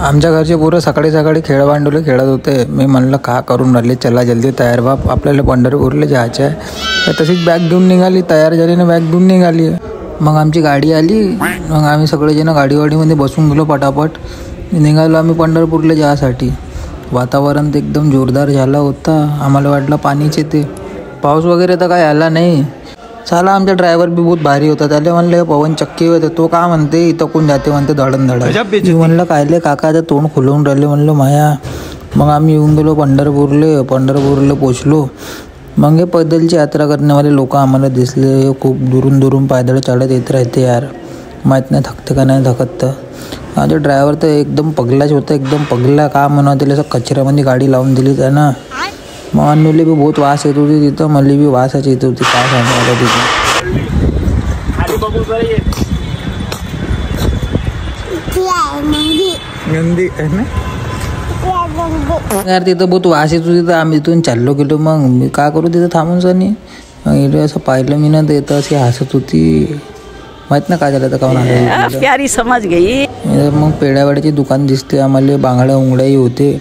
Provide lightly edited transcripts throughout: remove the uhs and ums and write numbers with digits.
आमच्या घरचे पोरं सकाळी सकाळी खेळ भांडवले खेळत होते. मी म्हणलं का करून राहिले, चला जल्दी तयार व्हा, आपल्याला पंढरपूरला जायचं आहे. तर तशीच बॅग घेऊन निघाली, तयार झाली ना बॅग घेऊन निघाली. मग आमची गाडी आली, मग आम्ही सगळेजण गाडीवाडीमध्ये बसून गेलो. पटापट निघालो आम्ही पंढरपूरला जायसाठी. वातावरण तर एकदम जोरदार झाला होता. आम्हाला वाटलं पाणीच येते, पाऊस वगैरे तर काय आला नाही. चला आमचा ड्रायव्हर बी बहुत भारी होता. त्याला म्हणलं पवन चक्की होतं, तो का म्हणते इथं कोण जाते म्हणते धडन मी म्हणलं कायले काका आता तोंड खुलवून राहिले म्हणलं माया. मग आम्ही येऊन गेलो पंढरपूरला पोचलो. मग हे पैदलची यात्रा करण्यावाले लोक आम्हाला दिसले. खूप दुरून दुरून पायदळ चालत येत राहते यार, माहीत नाही थकते का नाही थकत. तर माझा ड्रायव्हर तर एकदम पगलाच होता, एकदम पगला. का म्हणा त्याला असं कचऱ्यामध्ये गाडी लावून दिली त्यानं. मग अन्नूला बी बहुत वास येत होती तिथं, मला बी वासाची येत होती. काय सांगायला तिथं गंदी आहे ना यार, तिथं बहुत वास येत होती. तर आम्ही तिथून चाललो गेलो. मग मी का करू तिथं थांबून सनी. मग इथे असं पाहिलं मी ना, तर येतं अशी हसत होती. माहित ना काय झालं तर का प्यारी समज गई. मग पेड्यावाड्याची दुकान दिसते आम्हाला, बांगड्या उंगड्याही होते.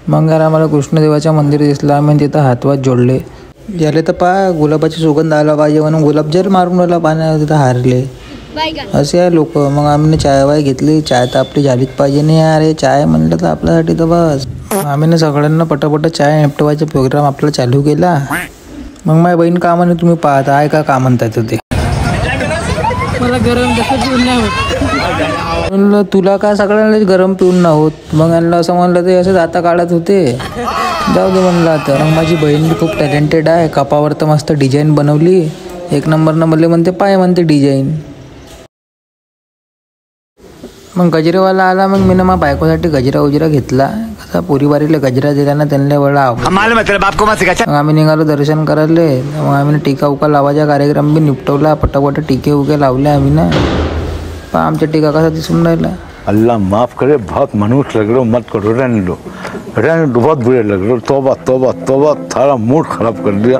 मग यार आम्हाला कृष्णदेवाच्या मंदिर दिसलं. आम्ही तिथं हातवात जोडले. झाले तर गुलाबाची सुगंध आला पाहिजे म्हणून गुलाबजल मारून राहिला पाण्यात, तिथं हारले असे आहे लोक. मग आम्ही चाय वाय घेतली. चाय तर आपली झालीच पाहिजे नाही यार, हे चाय म्हणलं तर आपल्यासाठी तर बस. आम्ही सगळ्यांना पटापट चाय निपटवायचा प्रोग्राम आपला चालू केला. मग माझी बहीण का म्हणे तुम्ही पाहता आहे का म्हणतात ते. मला गरम पिऊन नाही होत म्हणलं तुला का सगळ्यांना गरम पिऊन ना होत. मग यांना असं म्हणलं ते असं दाता काढत होते. जाऊ दे म्हणलं आता. मग माझी बहीण खूप टॅलेंटेड आहे, कपावर तर मस्त डिझाईन बनवली एक नंबरनं. मला म्हणते पाय म्हणते डिझाईन. मग गजरेवाला आला. मग मी ना माझ्या बायकोसाठी गजरा उजरा घेतला. कसा पोरीबारीला गजरा दिला ना त्यांना बळा. मग आम्ही निघालो दर्शन करायला. मग आम्ही टीका उका लावायचा कार्यक्रम बी निपटवला. पटापट टीके उके लावले आम्ही ना. पण आमच्या टीका कसा दिसून राहिला. अल्लाह माफ करे, बहुत मनुष्य लग रहे हो, मत करो, रहने दो बहुत बुरे लग रहे हो. तौबा तौबा तौबा, थारा मूड खराब कर दिया.